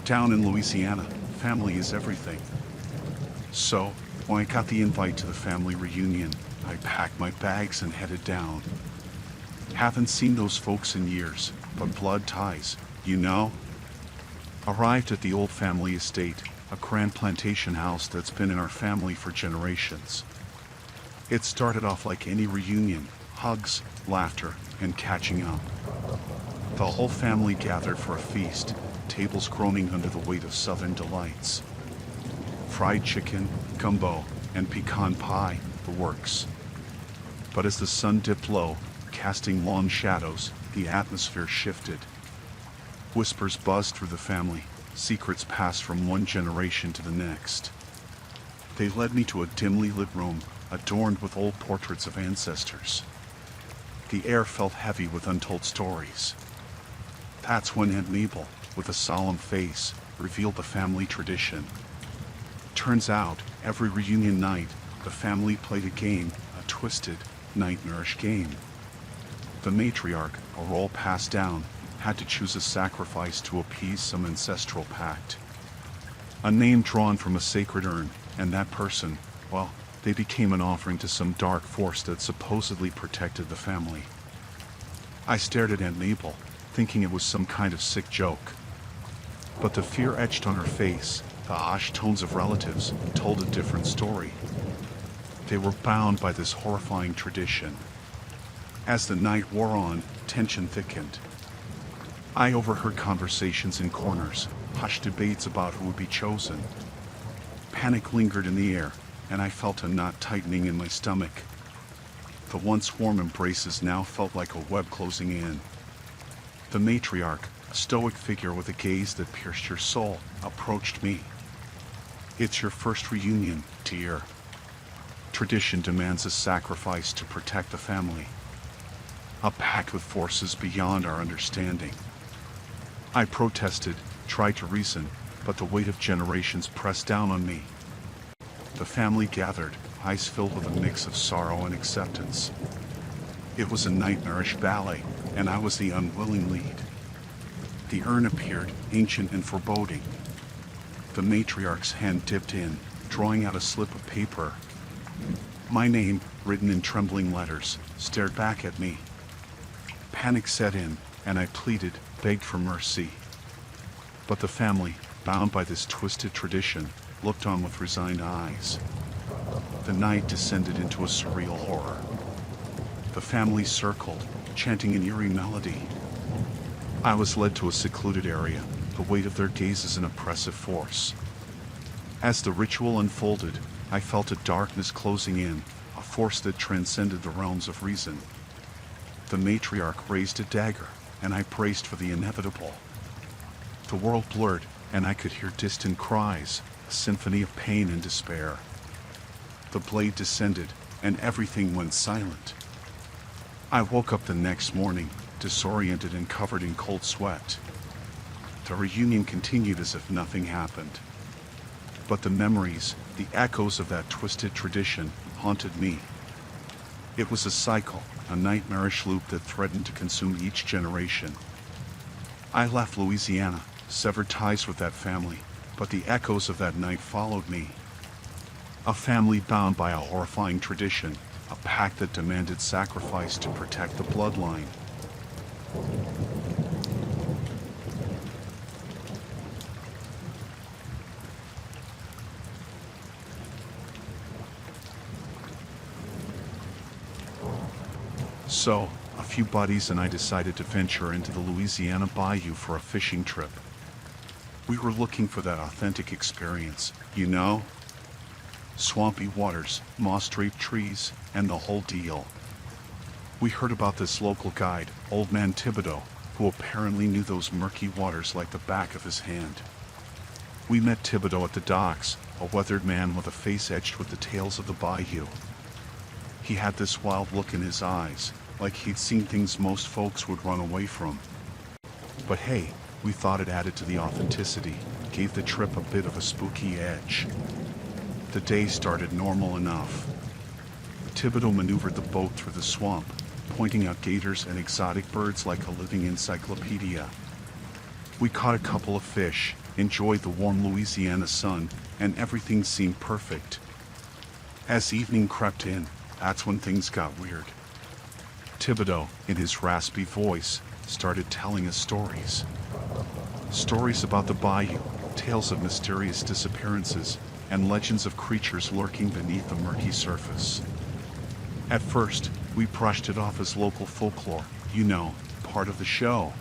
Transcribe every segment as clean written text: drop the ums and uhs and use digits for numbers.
Down in Louisiana, family is everything. So, when I got the invite to the family reunion, I packed my bags and headed down. Haven't seen those folks in years, but blood ties, you know? Arrived at the old family estate, a grand plantation house that's been in our family for generations. It started off like any reunion, hugs, laughter, and catching up. The whole family gathered for a feast, tables groaning under the weight of southern delights. Fried chicken, gumbo, and pecan pie, the works. But as the sun dipped low, casting long shadows, the atmosphere shifted. Whispers buzzed through the family, secrets passed from one generation to the next. They led me to a dimly lit room, adorned with old portraits of ancestors. The air felt heavy with untold stories. That's when Aunt Mabel, with a solemn face, revealed the family tradition. Turns out, every reunion night, the family played a game, a twisted, nightmarish game. The matriarch, a role passed down, had to choose a sacrifice to appease some ancestral pact. A name drawn from a sacred urn, and that person, well, they became an offering to some dark force that supposedly protected the family. I stared at Aunt Mabel, thinking it was some kind of sick joke. But the fear etched on her face, the harsh tones of relatives, told a different story. They were bound by this horrifying tradition. As the night wore on, tension thickened. I overheard conversations in corners, hushed debates about who would be chosen. Panic lingered in the air, and I felt a knot tightening in my stomach. The once warm embraces now felt like a web closing in. The matriarch, a stoic figure with a gaze that pierced your soul, approached me. "It's your first reunion, dear. Tradition demands a sacrifice to protect the family. A pact with forces beyond our understanding." I protested, tried to reason, but the weight of generations pressed down on me. The family gathered, eyes filled with a mix of sorrow and acceptance. It was a nightmarish ballet, and I was the unwilling lead. The urn appeared, ancient and foreboding. The matriarch's hand dipped in, drawing out a slip of paper. My name, written in trembling letters, stared back at me. Panic set in, and I pleaded, begged for mercy. But the family, bound by this twisted tradition, looked on with resigned eyes. The night descended into a surreal horror. The family circled, chanting an eerie melody. I was led to a secluded area, the weight of their gazes an oppressive force. As the ritual unfolded, I felt a darkness closing in, a force that transcended the realms of reason. The matriarch raised a dagger, and I braced for the inevitable. The world blurred, and I could hear distant cries, a symphony of pain and despair. The blade descended, and everything went silent. I woke up the next morning, disoriented and covered in cold sweat. The reunion continued as if nothing happened. But the memories, the echoes of that twisted tradition, haunted me. It was a cycle, a nightmarish loop that threatened to consume each generation. I left Louisiana, severed ties with that family, but the echoes of that night followed me. A family bound by a horrifying tradition, a pact that demanded sacrifice to protect the bloodline. So, a few buddies and I decided to venture into the Louisiana bayou for a fishing trip. We were looking for that authentic experience, you know? Swampy waters, moss-draped trees, and the whole deal. We heard about this local guide, Old Man Thibodeau, who apparently knew those murky waters like the back of his hand. We met Thibodeau at the docks, a weathered man with a face etched with the tales of the bayou. He had this wild look in his eyes, like he'd seen things most folks would run away from. But hey, we thought it added to the authenticity, gave the trip a bit of a spooky edge. The day started normal enough. Thibodeau maneuvered the boat through the swamp, pointing out gators and exotic birds like a living encyclopedia. We caught a couple of fish, enjoyed the warm Louisiana sun, and everything seemed perfect. As evening crept in, that's when things got weird. Thibodeau, in his raspy voice, started telling us stories. Stories about the bayou, tales of mysterious disappearances, and legends of creatures lurking beneath the murky surface. At first, we brushed it off as local folklore, part of the show.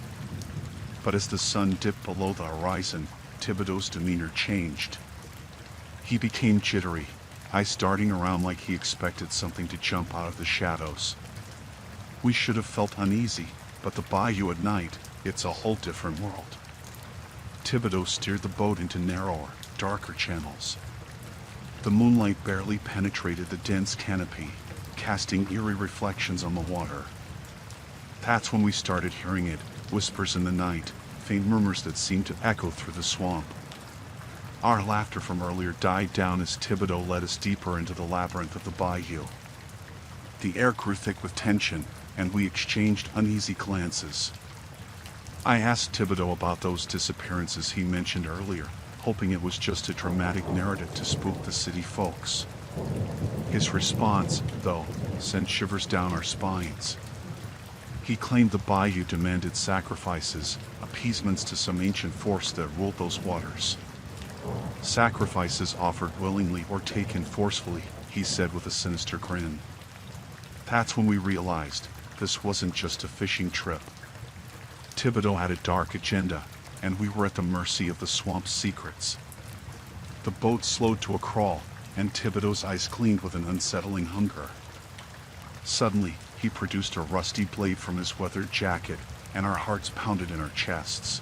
But as the sun dipped below the horizon, Thibodeau's demeanor changed. He became jittery, eyes darting around like he expected something to jump out of the shadows. We should have felt uneasy, but the bayou at night, it's a whole different world. Thibodeau steered the boat into narrower, darker channels. The moonlight barely penetrated the dense canopy, casting eerie reflections on the water. That's when we started hearing it, whispers in the night, faint murmurs that seemed to echo through the swamp. Our laughter from earlier died down as Thibodeau led us deeper into the labyrinth of the bayou. The air grew thick with tension, and we exchanged uneasy glances. I asked Thibodeau about those disappearances he mentioned earlier, hoping it was just a dramatic narrative to spook the city folks. His response, though, sent shivers down our spines. He claimed the bayou demanded sacrifices, appeasements to some ancient force that ruled those waters. Sacrifices offered willingly or taken forcefully, he said with a sinister grin. That's when we realized this wasn't just a fishing trip. Thibodeau had a dark agenda, and we were at the mercy of the swamp's secrets. The boat slowed to a crawl, and Thibodeau's eyes gleamed with an unsettling hunger. Suddenly, he produced a rusty blade from his weathered jacket, and our hearts pounded in our chests.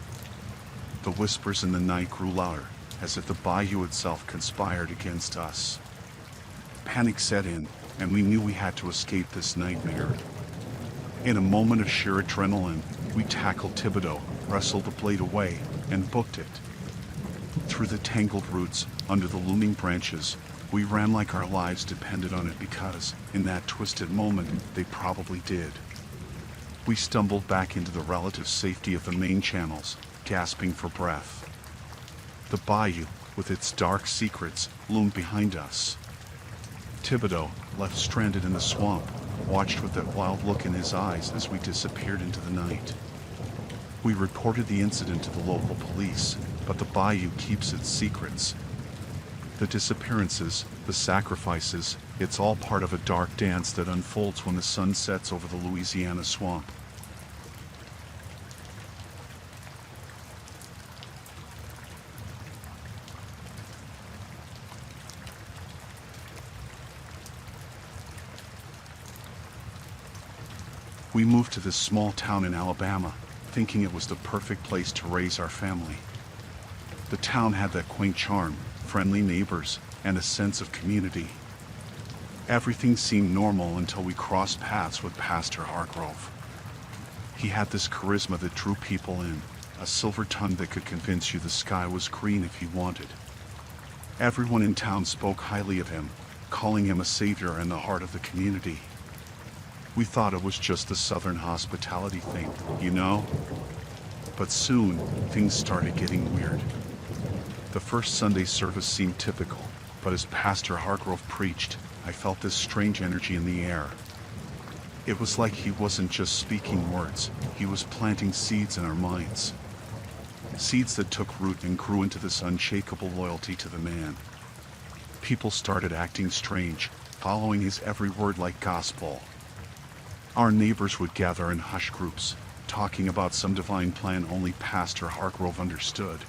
The whispers in the night grew louder, as if the bayou itself conspired against us. Panic set in, and we knew we had to escape this nightmare. In a moment of sheer adrenaline, we tackled Thibodeau, wrestled the blade away, and booked it. Through the tangled roots, under the looming branches, we ran like our lives depended on it because, in that twisted moment, they probably did. We stumbled back into the relative safety of the main channels, gasping for breath. The bayou, with its dark secrets, loomed behind us. Thibodeau, left stranded in the swamp, watched with that wild look in his eyes as we disappeared into the night. We reported the incident to the local police, but the bayou keeps its secrets. The disappearances, the sacrifices, it's all part of a dark dance that unfolds when the sun sets over the Louisiana swamp. We moved to this small town in Alabama, thinking it was the perfect place to raise our family. The town had that quaint charm, friendly neighbors, and a sense of community. Everything seemed normal until we crossed paths with Pastor Hargrove. He had this charisma that drew people in, a silver tongue that could convince you the sky was green if you wanted. Everyone in town spoke highly of him, calling him a savior and the heart of the community. We thought it was just the southern hospitality thing, But soon, things started getting weird. The first Sunday service seemed typical, but as Pastor Hargrove preached, I felt this strange energy in the air. It was like he wasn't just speaking words, he was planting seeds in our minds. Seeds that took root and grew into this unshakable loyalty to the man. People started acting strange, following his every word like gospel. Our neighbors would gather in hush groups, talking about some divine plan only Pastor Hargrove understood.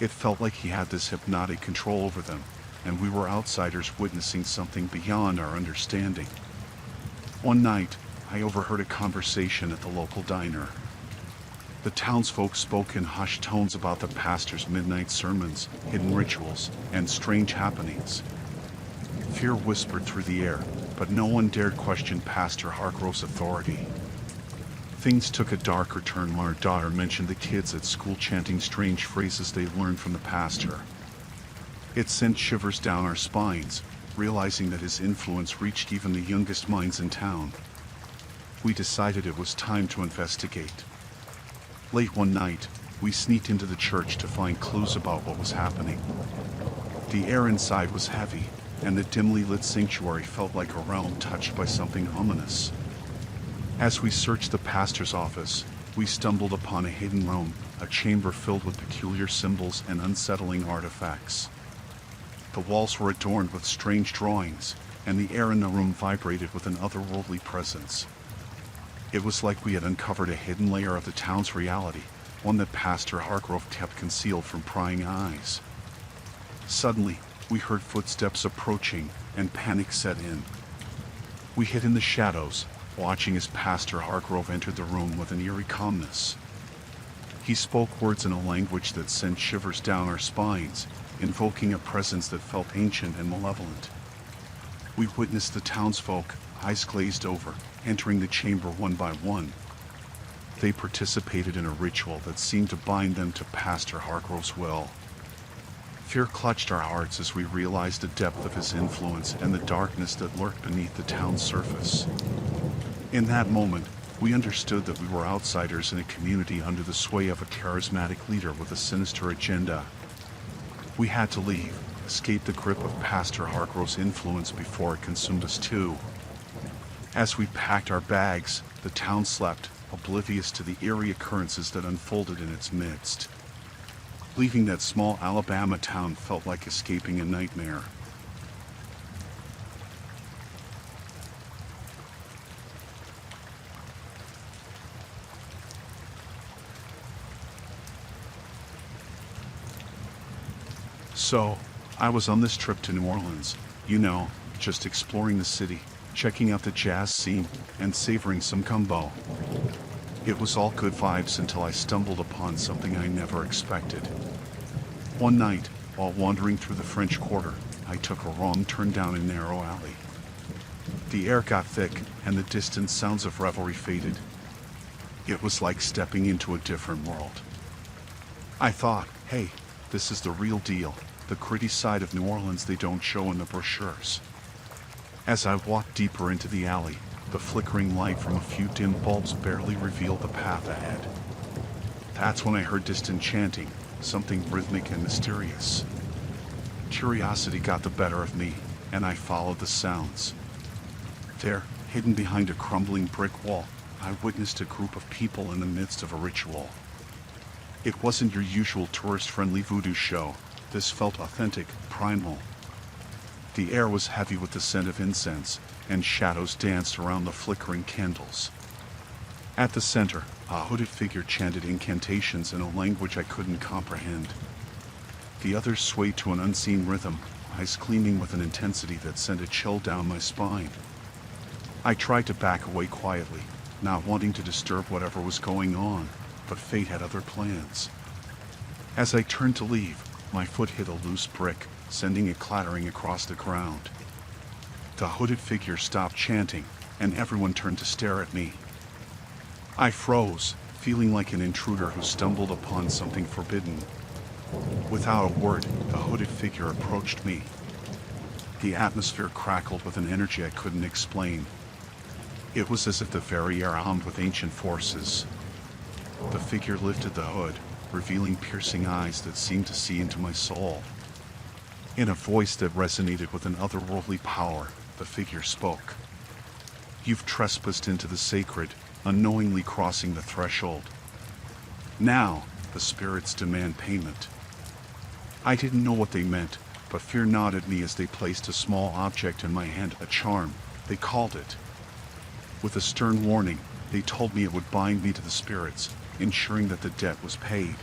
It felt like he had this hypnotic control over them, and we were outsiders witnessing something beyond our understanding. One night, I overheard a conversation at the local diner. The townsfolk spoke in hushed tones about the pastor's midnight sermons, hidden rituals, and strange happenings. Fear whispered through the air, but no one dared question Pastor Hargrove's authority. Things took a darker turn when our daughter mentioned the kids at school chanting strange phrases they learned from the pastor. It sent shivers down our spines, realizing that his influence reached even the youngest minds in town. We decided it was time to investigate. Late one night, We sneaked into the church to find clues about what was happening. The air inside was heavy, and the dimly lit sanctuary felt like a realm touched by something ominous. As we searched the pastor's office, we stumbled upon a hidden room, a chamber filled with peculiar symbols and unsettling artifacts. The walls were adorned with strange drawings, and the air in the room vibrated with an otherworldly presence. It was like we had uncovered a hidden layer of the town's reality, one that Pastor Hargrove kept concealed from prying eyes. Suddenly, we heard footsteps approaching, and panic set in. We hid in the shadows, watching as Pastor Hargrove entered the room with an eerie calmness. He spoke words in a language that sent shivers down our spines, invoking a presence that felt ancient and malevolent. We witnessed the townsfolk, eyes glazed over, entering the chamber one by one. They participated in a ritual that seemed to bind them to Pastor Hargrove's will. Fear clutched our hearts as we realized the depth of his influence and the darkness that lurked beneath the town's surface. In that moment, we understood that we were outsiders in a community under the sway of a charismatic leader with a sinister agenda. We had to leave, escape the grip of Pastor Hargrove's influence before it consumed us too. As we packed our bags, the town slept, oblivious to the eerie occurrences that unfolded in its midst. Leaving that small Alabama town felt like escaping a nightmare. So, I was on this trip to New Orleans, just exploring the city, checking out the jazz scene, and savoring some gumbo. It was all good vibes until I stumbled upon something I never expected. One night, while wandering through the French Quarter, I took a wrong turn down a narrow alley. The air got thick, and the distant sounds of revelry faded. It was like stepping into a different world. I thought, hey, this is the real deal, the gritty side of New Orleans they don't show in the brochures. As I walked deeper into the alley, the flickering light from a few dim bulbs barely revealed the path ahead. That's when I heard distant chanting, something rhythmic and mysterious. Curiosity got the better of me, and I followed the sounds. There, hidden behind a crumbling brick wall, I witnessed a group of people in the midst of a ritual. It wasn't your usual tourist-friendly voodoo show. This felt authentic, primal. The air was heavy with the scent of incense, and shadows danced around the flickering candles. At the center, a hooded figure chanted incantations in a language I couldn't comprehend. The others swayed to an unseen rhythm, eyes gleaming with an intensity that sent a chill down my spine. I tried to back away quietly, not wanting to disturb whatever was going on, but fate had other plans. As I turned to leave, my foot hit a loose brick, sending it clattering across the ground. The hooded figure stopped chanting, and everyone turned to stare at me. I froze, feeling like an intruder who stumbled upon something forbidden. Without a word, the hooded figure approached me. The atmosphere crackled with an energy I couldn't explain. It was as if the very air hummed with ancient forces. The figure lifted the hood, revealing piercing eyes that seemed to see into my soul. In a voice that resonated with an otherworldly power, the figure spoke. "You've trespassed into the sacred, unknowingly crossing the threshold. Now, the spirits demand payment." I didn't know what they meant, but fear gnawed at me as they placed a small object in my hand, a charm, they called it. With a stern warning, they told me it would bind me to the spirits, ensuring that the debt was paid.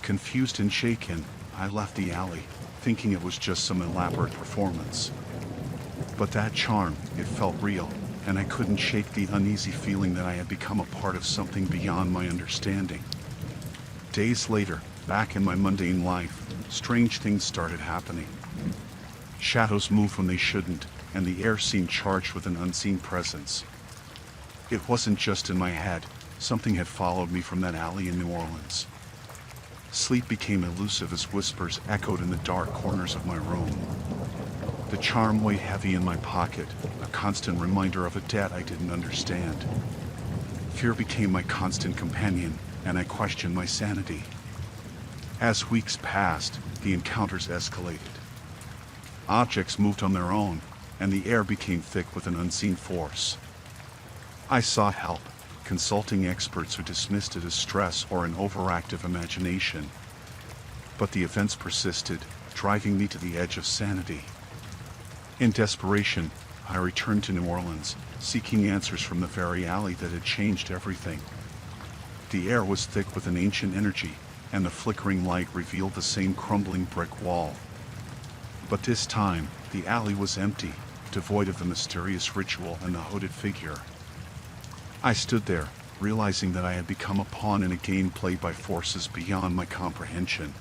Confused and shaken, I left the alley, thinking it was just some elaborate performance. But that charm, it felt real, and I couldn't shake the uneasy feeling that I had become a part of something beyond my understanding. Days later, back in my mundane life, strange things started happening. Shadows moved when they shouldn't, and the air seemed charged with an unseen presence. It wasn't just in my head, something had followed me from that alley in New Orleans. Sleep became elusive as whispers echoed in the dark corners of my room. The charm weighed heavy in my pocket, a constant reminder of a debt I didn't understand. Fear became my constant companion, and I questioned my sanity. As weeks passed, the encounters escalated. Objects moved on their own, and the air became thick with an unseen force. I sought help, consulting experts who dismissed it as stress or an overactive imagination. But the events persisted, driving me to the edge of sanity. In desperation, I returned to New Orleans, seeking answers from the very alley that had changed everything. The air was thick with an ancient energy, and the flickering light revealed the same crumbling brick wall. But this time, the alley was empty, devoid of the mysterious ritual and the hooded figure. I stood there, realizing that I had become a pawn in a game played by forces beyond my comprehension.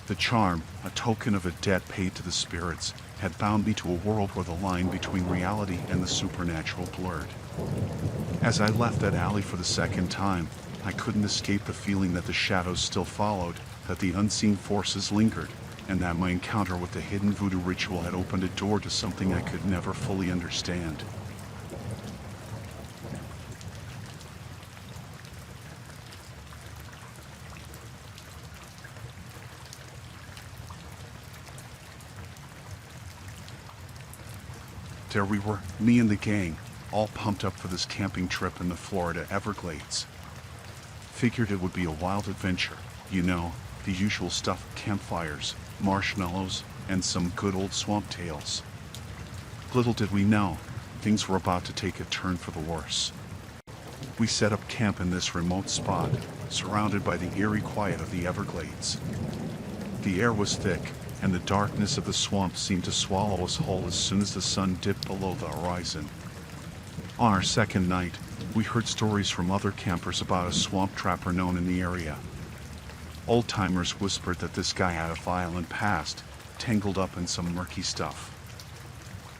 The charm, a token of a debt paid to the spirits, had bound me to a world where the line between reality and the supernatural blurred. As I left that alley for the second time, I couldn't escape the feeling that the shadows still followed, that the unseen forces lingered, and that my encounter with the hidden voodoo ritual had opened a door to something I could never fully understand. There we were, me and the gang, all pumped up for this camping trip in the Florida Everglades. Figured it would be a wild adventure, you know, the usual stuff: campfires, marshmallows, and some good old swamp tales. Little did we know, things were about to take a turn for the worse. We set up camp in this remote spot, surrounded by the eerie quiet of the Everglades. The air was thick, and the darkness of the swamp seemed to swallow us whole as soon as the sun dipped below the horizon. On our second night, we heard stories from other campers about a swamp trapper known in the area. Old-timers whispered that this guy had a violent past, tangled up in some murky stuff.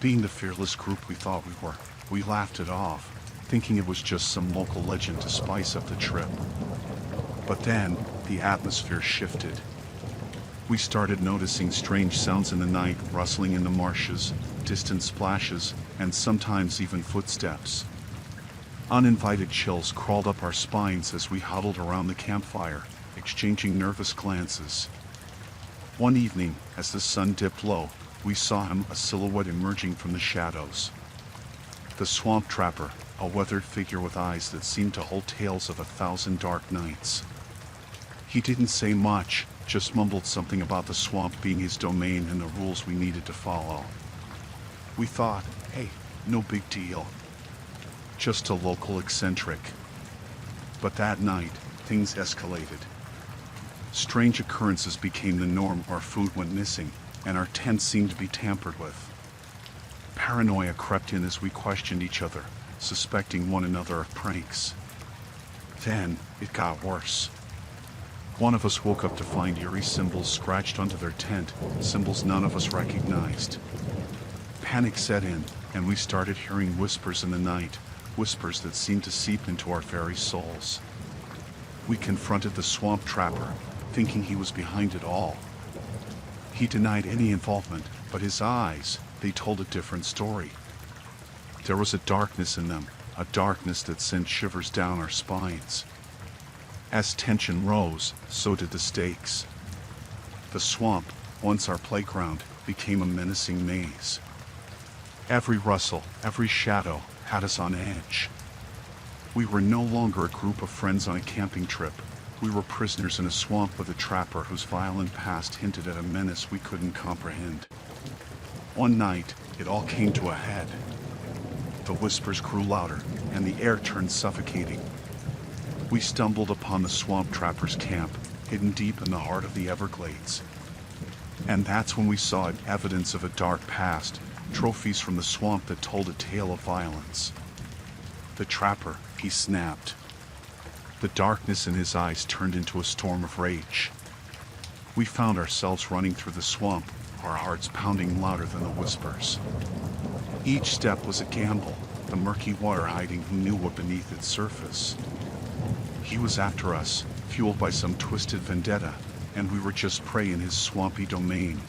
Being the fearless group we thought we were, we laughed it off, thinking it was just some local legend to spice up the trip. But then, the atmosphere shifted. We started noticing strange sounds in the night, rustling in the marshes, distant splashes, and sometimes even footsteps. Uninvited chills crawled up our spines as we huddled around the campfire, exchanging nervous glances. One evening, as the sun dipped low, we saw him, a silhouette emerging from the shadows. The swamp trapper, a weathered figure with eyes that seemed to hold tales of 1,000 dark nights. He didn't say much, just mumbled something about the swamp being his domain and the rules we needed to follow. We thought, hey, no big deal. Just a local eccentric. But that night, things escalated. Strange occurrences became the norm. Our food went missing, and our tent seemed to be tampered with. Paranoia crept in as we questioned each other, suspecting one another of pranks. Then, it got worse. One of us woke up to find eerie symbols scratched onto their tent, symbols none of us recognized. Panic set in, and we started hearing whispers in the night, whispers that seemed to seep into our very souls. We confronted the swamp trapper, thinking he was behind it all. He denied any involvement, but his eyes, they told a different story. There was a darkness in them, a darkness that sent shivers down our spines. As tension rose, so did the stakes. The swamp, once our playground, became a menacing maze. Every rustle, every shadow, had us on edge. We were no longer a group of friends on a camping trip. We were prisoners in a swamp with a trapper whose violent past hinted at a menace we couldn't comprehend. One night, it all came to a head. The whispers grew louder, and the air turned suffocating. We stumbled upon the swamp trapper's camp, hidden deep in the heart of the Everglades. And that's when we saw evidence of a dark past, trophies from the swamp that told a tale of violence. The trapper, he snapped. The darkness in his eyes turned into a storm of rage. We found ourselves running through the swamp, our hearts pounding louder than the whispers. Each step was a gamble, the murky water hiding who knew what beneath its surface. He was after us, fueled by some twisted vendetta, and we were just prey in his swampy domain.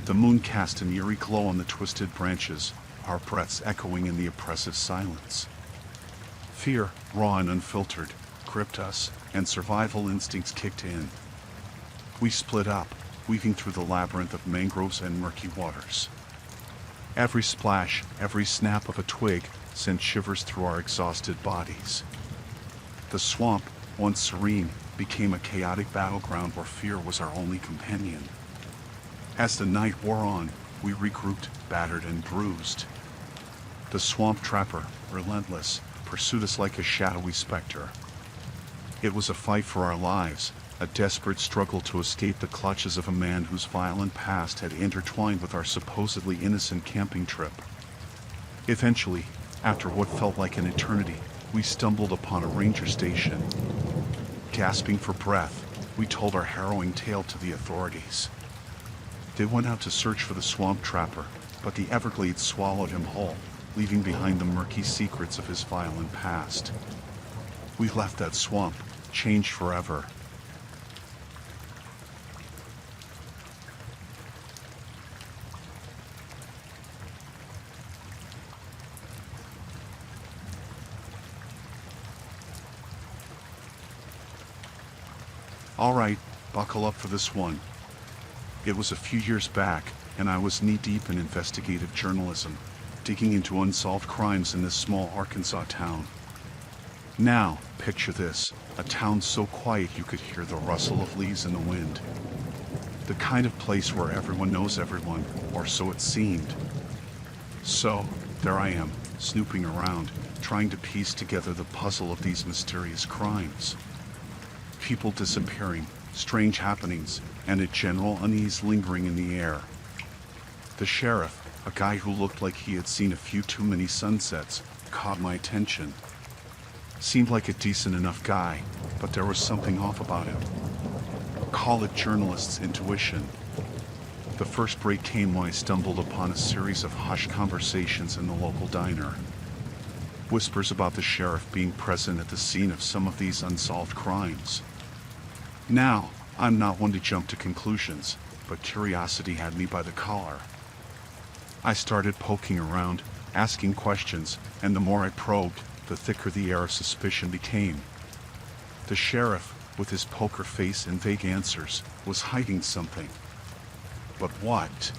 The moon cast an eerie glow on the twisted branches, our breaths echoing in the oppressive silence. Fear, raw and unfiltered, gripped us, and survival instincts kicked in. We split up, weaving through the labyrinth of mangroves and murky waters. Every splash, every snap of a twig sent shivers through our exhausted bodies. The swamp, once serene, became a chaotic battleground where fear was our only companion. As the night wore on, we regrouped, battered and bruised. The swamp trapper, relentless, pursued us like a shadowy specter. It was a fight for our lives, a desperate struggle to escape the clutches of a man whose violent past had intertwined with our supposedly innocent camping trip. Eventually, after what felt like an eternity, we stumbled upon a ranger station. Gasping for breath, we told our harrowing tale to the authorities. They went out to search for the swamp trapper, but the Everglades swallowed him whole, leaving behind the murky secrets of his violent past. We left that swamp, changed forever. Alright, buckle up for this one. It was a few years back, and I was knee-deep in investigative journalism, digging into unsolved crimes in this small Arkansas town. Now, picture this, a town so quiet you could hear the rustle of leaves in the wind. The kind of place where everyone knows everyone, or so it seemed. So, there I am, snooping around, trying to piece together the puzzle of these mysterious crimes. People disappearing, strange happenings, and a general unease lingering in the air. The sheriff, a guy who looked like he had seen a few too many sunsets, caught my attention. Seemed like a decent enough guy, but there was something off about him. Call it journalist's intuition. The first break came when I stumbled upon a series of hushed conversations in the local diner. Whispers about the sheriff being present at the scene of some of these unsolved crimes. Now, I'm not one to jump to conclusions, but curiosity had me by the collar. I started poking around, asking questions, and the more I probed, the thicker the air of suspicion became. The sheriff, with his poker face and vague answers, was hiding something. But what?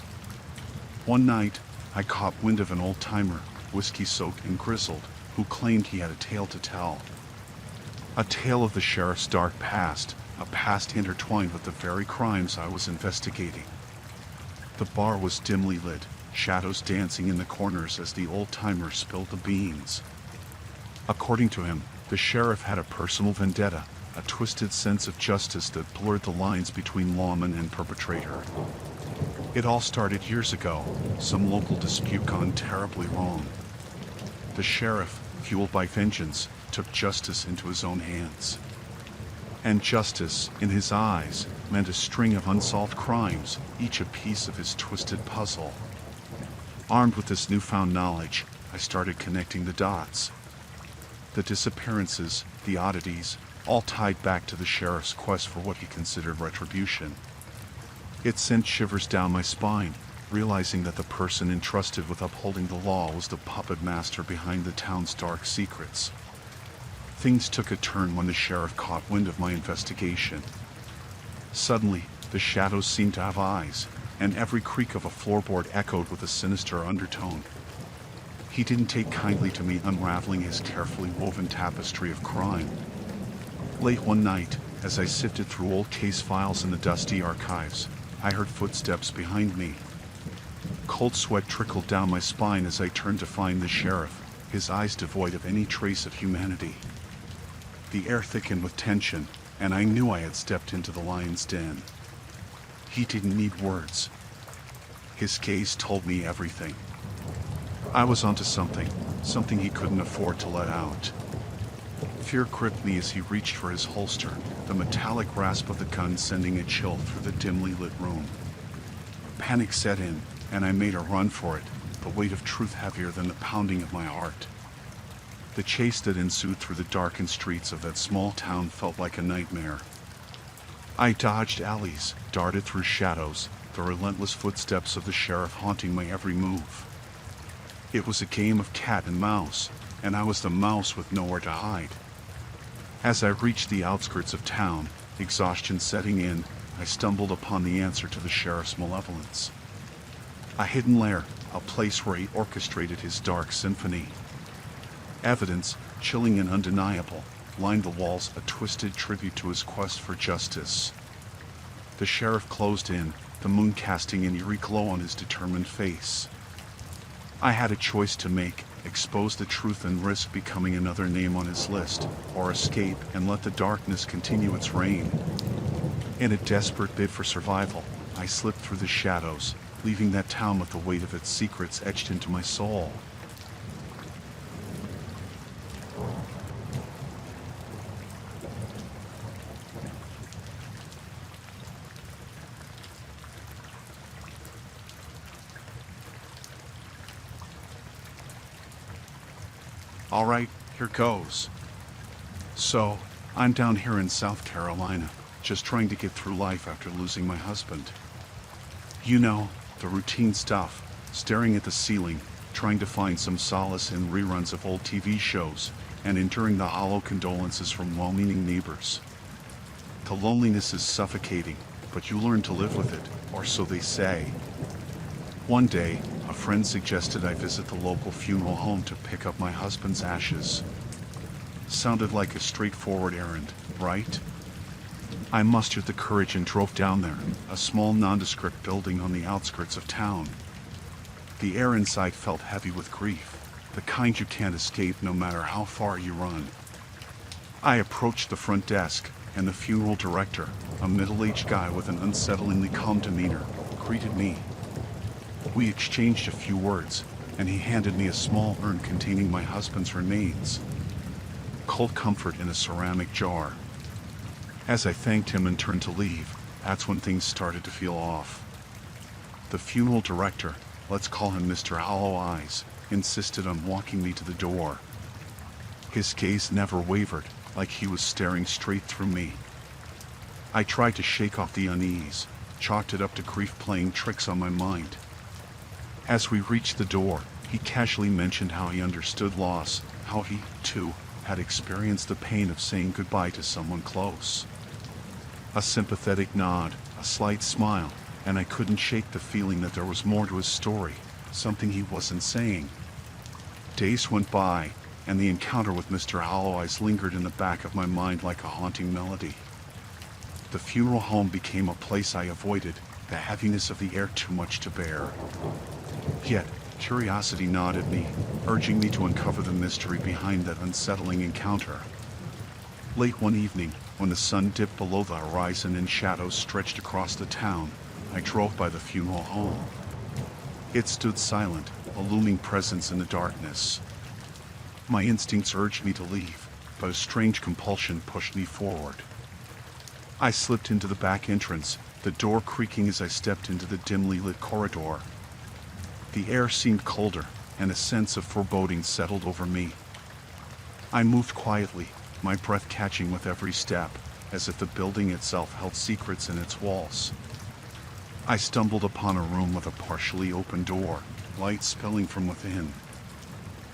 One night, I caught wind of an old-timer, whiskey-soaked and grizzled, who claimed he had a tale to tell. A tale of the sheriff's dark past, a past intertwined with the very crimes I was investigating. The bar was dimly lit, shadows dancing in the corners as the old-timer spilled the beans. According to him, the sheriff had a personal vendetta, a twisted sense of justice that blurred the lines between lawman and perpetrator. It all started years ago, some local dispute gone terribly wrong. The sheriff, fueled by vengeance, took justice into his own hands. And justice, in his eyes, meant a string of unsolved crimes, each a piece of his twisted puzzle. Armed with this newfound knowledge, I started connecting the dots. The disappearances, the oddities, all tied back to the sheriff's quest for what he considered retribution. It sent shivers down my spine, realizing that the person entrusted with upholding the law was the puppet master behind the town's dark secrets. Things took a turn when the sheriff caught wind of my investigation. Suddenly, the shadows seemed to have eyes, and every creak of a floorboard echoed with a sinister undertone. He didn't take kindly to me unraveling his carefully woven tapestry of crime. Late one night, as I sifted through old case files in the dusty archives, I heard footsteps behind me. Cold sweat trickled down my spine as I turned to find the sheriff, his eyes devoid of any trace of humanity. The air thickened with tension, and I knew I had stepped into the lion's den. He didn't need words. His gaze told me everything. I was onto something he couldn't afford to let out. Fear gripped me as he reached for his holster, the metallic rasp of the gun sending a chill through the dimly lit room. Panic set in, and I made a run for it, the weight of truth heavier than the pounding of my heart. The chase that ensued through the darkened streets of that small town felt like a nightmare. I dodged alleys, darted through shadows, the relentless footsteps of the sheriff haunting my every move. It was a game of cat and mouse, and I was the mouse with nowhere to hide. As I reached the outskirts of town, exhaustion setting in, I stumbled upon the answer to the sheriff's malevolence. A hidden lair, a place where he orchestrated his dark symphony. Evidence, chilling and undeniable, lined the walls, a twisted tribute to his quest for justice. The sheriff closed in, the moon casting an eerie glow on his determined face. I had a choice to make: expose the truth and risk becoming another name on his list, or escape and let the darkness continue its reign. In a desperate bid for survival, I slipped through the shadows, leaving that town with the weight of its secrets etched into my soul. Alright, here goes. So, I'm down here in South Carolina, just trying to get through life after losing my husband. You know, the routine stuff, staring at the ceiling, trying to find some solace in reruns of old TV shows, and enduring the hollow condolences from well-meaning neighbors. The loneliness is suffocating, but you learn to live with it, or so they say. One day, a friend suggested I visit the local funeral home to pick up my husband's ashes. Sounded like a straightforward errand, right? I mustered the courage and drove down there, a small nondescript building on the outskirts of town. The air inside felt heavy with grief, the kind you can't escape no matter how far you run. I approached the front desk, and the funeral director, a middle-aged guy with an unsettlingly calm demeanor, greeted me. We exchanged a few words, and he handed me a small urn containing my husband's remains. Cold comfort in a ceramic jar. As I thanked him and turned to leave, that's when things started to feel off. The funeral director, let's call him Mr. Hollow Eyes, insisted on walking me to the door. His gaze never wavered, like he was staring straight through me. I tried to shake off the unease, chalked it up to grief playing tricks on my mind. As we reached the door, he casually mentioned how he understood loss, how he, too, had experienced the pain of saying goodbye to someone close. A sympathetic nod, a slight smile, and I couldn't shake the feeling that there was more to his story, something he wasn't saying. Days went by, and the encounter with Mr. Hollow Eyes lingered in the back of my mind like a haunting melody. The funeral home became a place I avoided, the heaviness of the air too much to bear. Yet, curiosity gnawed at me, urging me to uncover the mystery behind that unsettling encounter. Late one evening, when the sun dipped below the horizon and shadows stretched across the town, I drove by the funeral home. It stood silent, a looming presence in the darkness. My instincts urged me to leave, but a strange compulsion pushed me forward. I slipped into the back entrance, the door creaking as I stepped into the dimly lit corridor. The air seemed colder, and a sense of foreboding settled over me. I moved quietly, my breath catching with every step, as if the building itself held secrets in its walls. I stumbled upon a room with a partially open door, light spilling from within.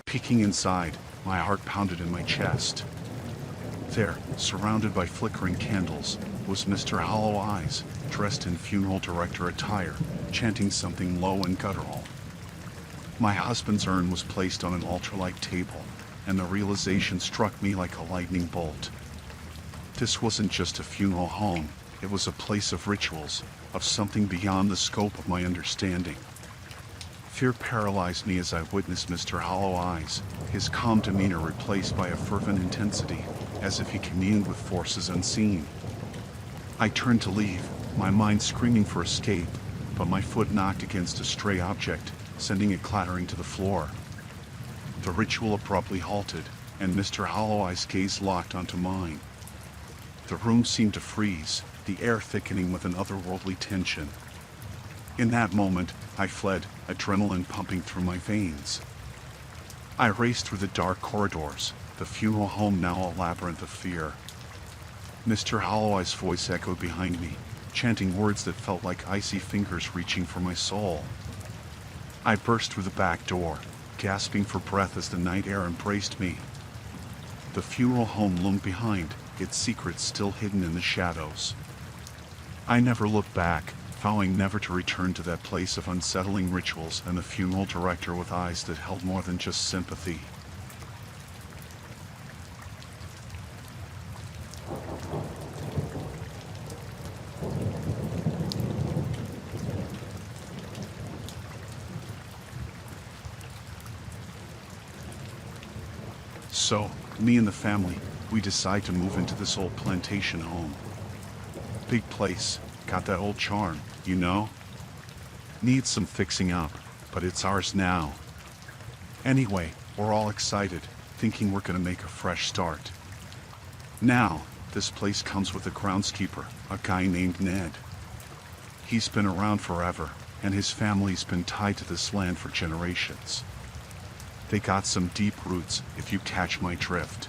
Peeking inside, my heart pounded in my chest. There, surrounded by flickering candles, was Mr. Hollow Eyes, dressed in funeral director attire, chanting something low and guttural. My husband's urn was placed on an ultralight table, and the realization struck me like a lightning bolt. This wasn't just a funeral home, it was a place of rituals, of something beyond the scope of my understanding. Fear paralyzed me as I witnessed Mr. Hollow Eyes, his calm demeanor replaced by a fervent intensity, as if he communed with forces unseen. I turned to leave, my mind screaming for escape, but my foot knocked against a stray object, sending it clattering to the floor. The ritual abruptly halted, and Mr. Hollow Eyes' gaze locked onto mine. The room seemed to freeze, the air thickening with an otherworldly tension. In that moment, I fled, adrenaline pumping through my veins. I raced through the dark corridors, the funeral home now a labyrinth of fear. Mr. Hollow Eyes' voice echoed behind me, chanting words that felt like icy fingers reaching for my soul. I burst through the back door, gasping for breath as the night air embraced me. The funeral home loomed behind, its secrets still hidden in the shadows. I never looked back, vowing never to return to that place of unsettling rituals and the funeral director with eyes that held more than just sympathy. So, me and the family, we decide to move into this old plantation home. Big place, got that old charm, you know? Needs some fixing up, but it's ours now. Anyway, we're all excited, thinking we're gonna make a fresh start. Now, this place comes with a groundskeeper, a guy named Ned. He's been around forever, and his family's been tied to this land for generations. They got some deep roots, if you catch my drift.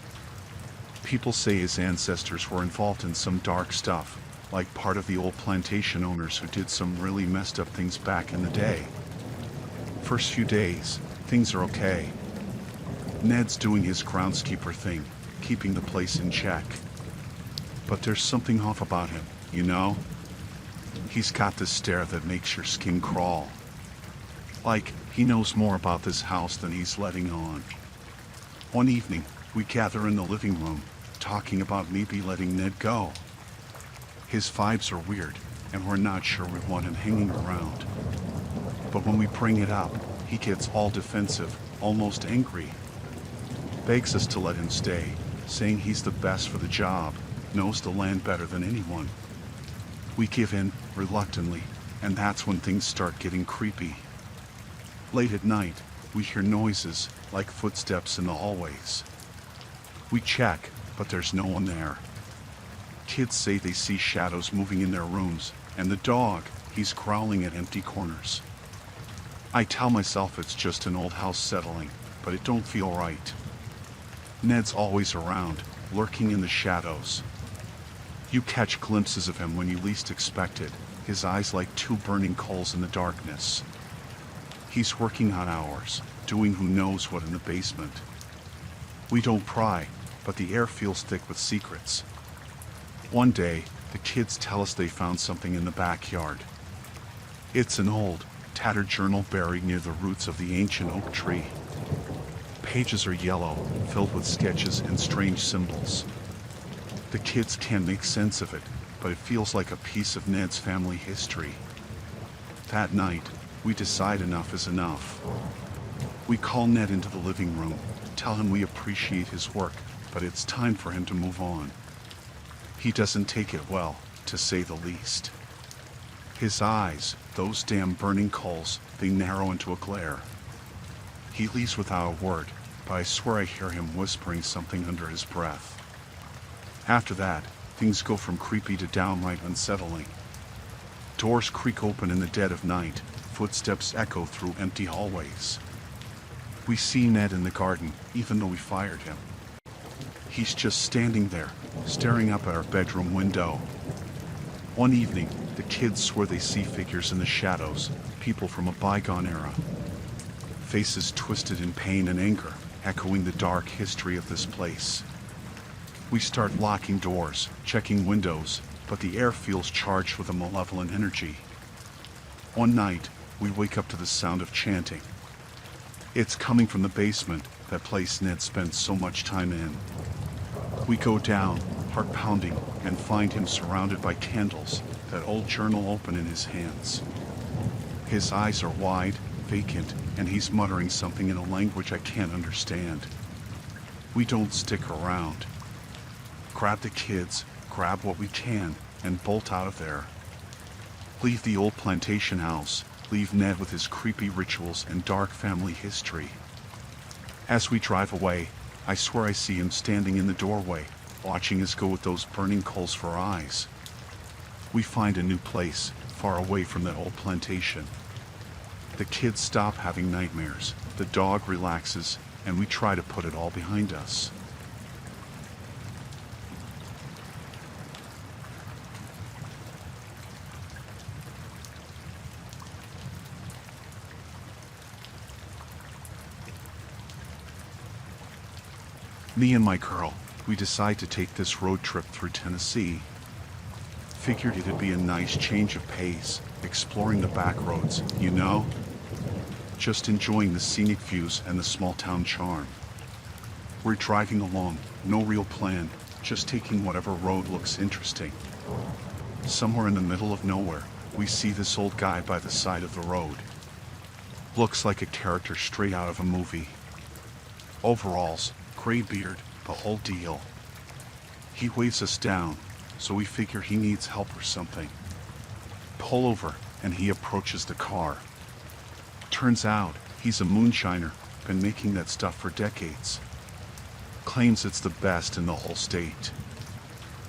People say his ancestors were involved in some dark stuff, like part of the old plantation owners who did some really messed up things back in the day. First few days, things are okay. Ned's doing his groundskeeper thing, keeping the place in check. But there's something off about him, you know? He's got this stare that makes your skin crawl. Like, he knows more about this house than he's letting on. One evening, we gather in the living room, talking about maybe letting Ned go. His vibes are weird, and we're not sure we want him hanging around. But when we bring it up, he gets all defensive, almost angry. Begs us to let him stay, saying he's the best for the job, knows the land better than anyone. We give in, reluctantly, and that's when things start getting creepy. Late at night, we hear noises, like footsteps in the hallways. We check, but there's no one there. Kids say they see shadows moving in their rooms, and the dog, he's growling at empty corners. I tell myself it's just an old house settling, but it don't feel right. Ned's always around, lurking in the shadows. You catch glimpses of him when you least expect it, his eyes like two burning coals in the darkness. He's working on hours, doing who knows what in the basement. We don't pry, but the air feels thick with secrets. One day, the kids tell us they found something in the backyard. It's an old, tattered journal buried near the roots of the ancient oak tree. Pages are yellow, filled with sketches and strange symbols. The kids can't make sense of it, but it feels like a piece of Ned's family history. That night, we decide enough is enough. We call Ned into the living room, tell him we appreciate his work, but it's time for him to move on. He doesn't take it well, to say the least. His eyes, those damn burning coals, they narrow into a glare. He leaves without a word, but I swear I hear him whispering something under his breath. After that, things go from creepy to downright unsettling. Doors creak open in the dead of night, footsteps echo through empty hallways. We see Ned in the garden, even though we fired him. He's just standing there, staring up at our bedroom window. One evening, the kids swear they see figures in the shadows, people from a bygone era. Faces twisted in pain and anger, echoing the dark history of this place. We start locking doors, checking windows, but the air feels charged with a malevolent energy. One night, we wake up to the sound of chanting. It's coming from the basement, that place Ned spent so much time in. We go down, heart pounding, and find him surrounded by candles, that old journal open in his hands. His eyes are wide, vacant, and he's muttering something in a language I can't understand. We don't stick around. Grab the kids, grab what we can, and bolt out of there. Leave the old plantation house, leave Ned with his creepy rituals and dark family history. As we drive away, I swear I see him standing in the doorway, watching us go with those burning coals for eyes. We find a new place, far away from that old plantation. The kids stop having nightmares, the dog relaxes, and we try to put it all behind us. Me and my girl, we decide to take this road trip through Tennessee. Figured it'd be a nice change of pace, exploring the back roads, you know? Just enjoying the scenic views and the small town charm. We're driving along, no real plan, just taking whatever road looks interesting. Somewhere in the middle of nowhere, we see this old guy by the side of the road. Looks like a character straight out of a movie. Overalls, gray beard, the whole deal. He waves us down, so we figure he needs help or something. Pull over, and he approaches the car. Turns out, he's a moonshiner, been making that stuff for decades. Claims it's the best in the whole state.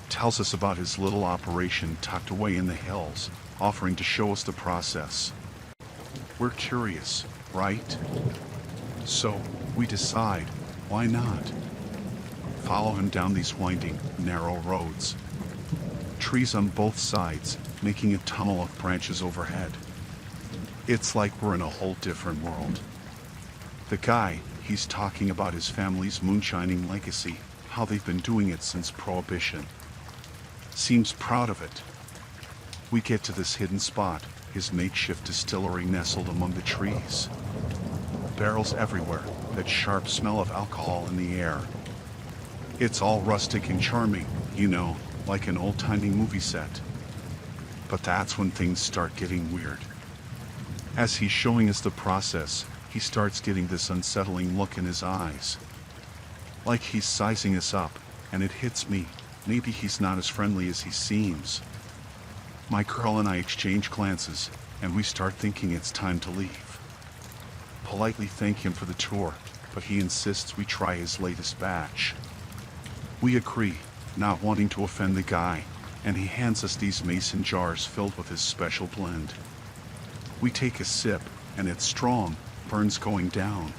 Tells us about his little operation tucked away in the hills, offering to show us the process. We're curious, right? So, we decide, why not? Follow him down these winding, narrow roads. Trees on both sides, making a tunnel of branches overhead. It's like we're in a whole different world. The guy, he's talking about his family's moonshining legacy, how they've been doing it since Prohibition. Seems proud of it. We get to this hidden spot, his makeshift distillery nestled among the trees. Barrels everywhere, that sharp smell of alcohol in the air. It's all rustic and charming, you know, like an old-timey movie set. But that's when things start getting weird. As he's showing us the process, he starts getting this unsettling look in his eyes. Like he's sizing us up, and it hits me. Maybe he's not as friendly as he seems. My girl and I exchange glances, and we start thinking it's time to leave. Politely thank him for the tour, but he insists we try his latest batch. We agree, not wanting to offend the guy, and he hands us these mason jars filled with his special blend. We take a sip, and it's strong, burns going down.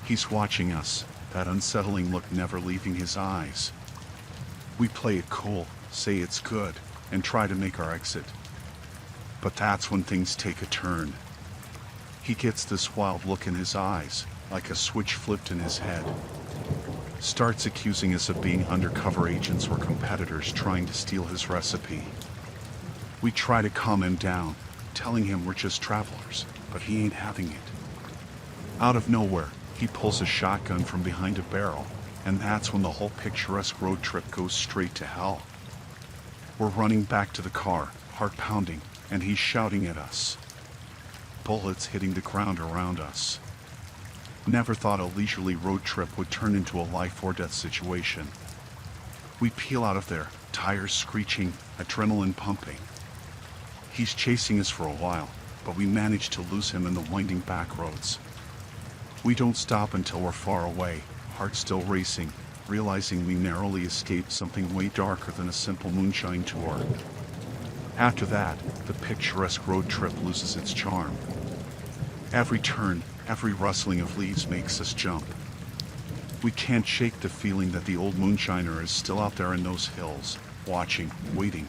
He's watching us, that unsettling look never leaving his eyes. We play it cool, say it's good, and try to make our exit. But that's when things take a turn. He gets this wild look in his eyes, like a switch flipped in his head. Starts accusing us of being undercover agents or competitors trying to steal his recipe. We try to calm him down, telling him we're just travelers, but he ain't having it. Out of nowhere, he pulls a shotgun from behind a barrel, and that's when the whole picturesque road trip goes straight to hell. We're running back to the car, heart pounding, and he's shouting at us. Bullets hitting the ground around us. Never thought a leisurely road trip would turn into a life or death situation. We peel out of there, tires screeching, adrenaline pumping. He's chasing us for a while, but we manage to lose him in the winding back roads. We don't stop until we're far away, heart still racing, realizing we narrowly escaped something way darker than a simple moonshine tour. After that, the picturesque road trip loses its charm. Every turn, every rustling of leaves makes us jump. We can't shake the feeling that the old moonshiner is still out there in those hills, watching, waiting.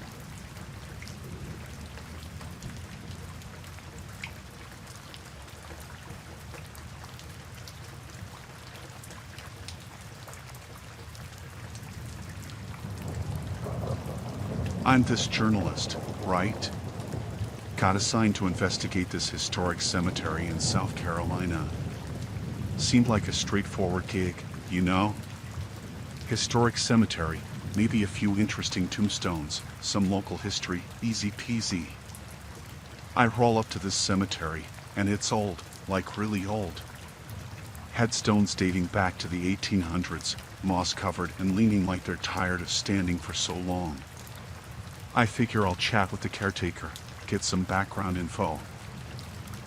I'm this journalist, right? Got assigned to investigate this historic cemetery in South Carolina. Seemed like a straightforward gig, you know? Historic cemetery, maybe a few interesting tombstones, some local history, easy peasy. I roll up to this cemetery, and it's old, like really old. Headstones dating back to the 1800s, moss-covered and leaning like they're tired of standing for so long. I figure I'll chat with the caretaker, get some background info.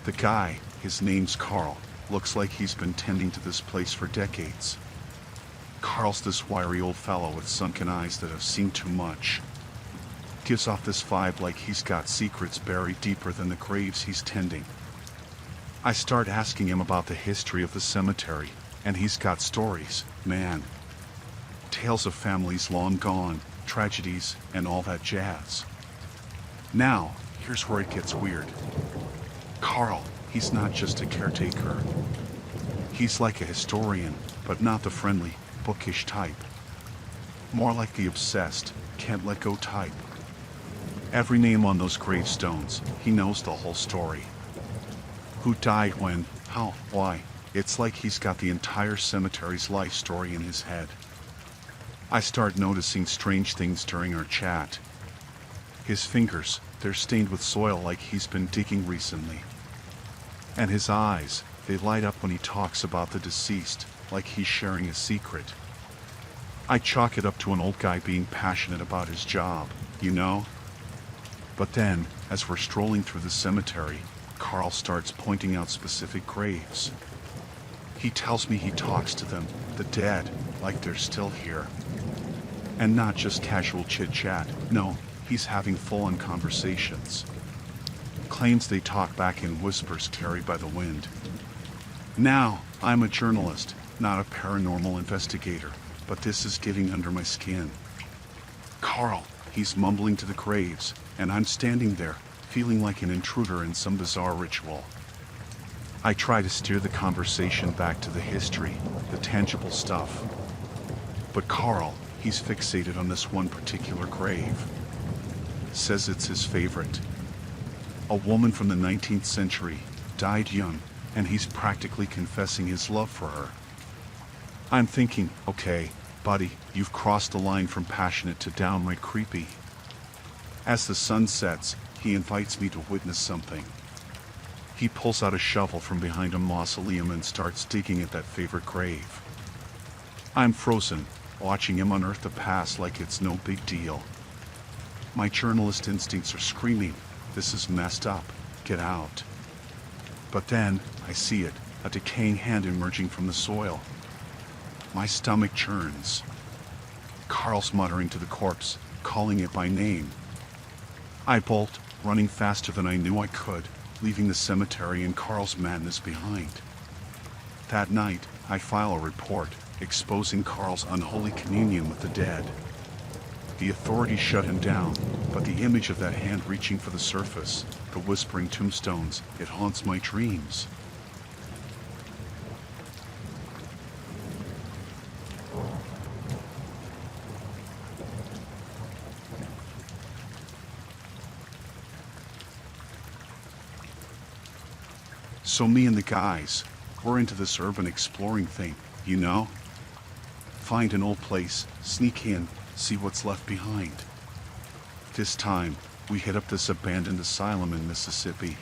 The guy, his name's Carl, looks like he's been tending to this place for decades. Carl's this wiry old fellow with sunken eyes that have seen too much. Gives off this vibe like he's got secrets buried deeper than the graves he's tending. I start asking him about the history of the cemetery, and he's got stories, man. Tales of families long gone, tragedies, and all that jazz. Now, here's where it gets weird. Carl, he's not just a caretaker. He's like a historian, but not the friendly, bookish type. More like the obsessed, can't let go type. Every name on those gravestones, he knows the whole story. Who died when, how, why. It's like he's got the entire cemetery's life story in his head. I start noticing strange things during our chat. His fingers, they're stained with soil like he's been digging recently. And his eyes, they light up when he talks about the deceased, like he's sharing a secret. I chalk it up to an old guy being passionate about his job, you know? But then, as we're strolling through the cemetery, Carl starts pointing out specific graves. He tells me he talks to them, the dead, like they're still here. And not just casual chit-chat, no, he's having full-on conversations. Claims they talk back in whispers carried by the wind. Now, I'm a journalist, not a paranormal investigator, but this is getting under my skin. Carl, he's mumbling to the graves, and I'm standing there, feeling like an intruder in some bizarre ritual. I try to steer the conversation back to the history, the tangible stuff. But Carl, he's fixated on this one particular grave. Says it's his favorite. A woman from the 19th century, died young, and he's practically confessing his love for her. I'm thinking, okay, buddy, you've crossed the line from passionate to downright creepy. As the sun sets, he invites me to witness something. He pulls out a shovel from behind a mausoleum and starts digging at that favorite grave. I'm frozen, watching him unearth the past like it's no big deal. My journalist instincts are screaming, this is messed up, get out. But then, I see it, a decaying hand emerging from the soil. My stomach churns. Carl's muttering to the corpse, calling it by name. I bolt, running faster than I knew I could, leaving the cemetery and Carl's madness behind. That night, I file a report, exposing Carl's unholy communion with the dead. The authorities shut him down, but the image of that hand reaching for the surface, the whispering tombstones, it haunts my dreams. So me and the guys, we're into this urban exploring thing, you know? Find an old place, sneak in, see what's left behind. This time, we hit up this abandoned asylum in Mississippi.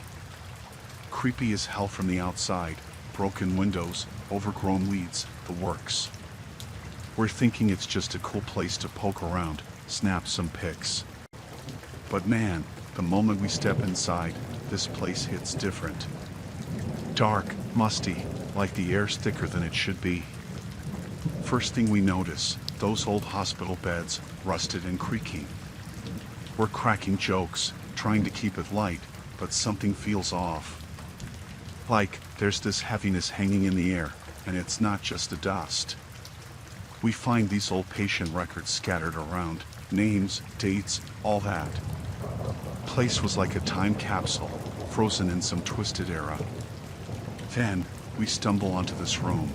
Creepy as hell from the outside, broken windows, overgrown weeds, the works. We're thinking it's just a cool place to poke around, snap some pics. But man, the moment we step inside, this place hits different. Dark, musty, like the air's thicker than it should be. First thing we notice, those old hospital beds, rusted and creaking. We're cracking jokes, trying to keep it light, but something feels off. Like, there's this heaviness hanging in the air, and it's not just the dust. We find these old patient records scattered around, names, dates, all that. Place was like a time capsule, frozen in some twisted era. Then, we stumble onto this room.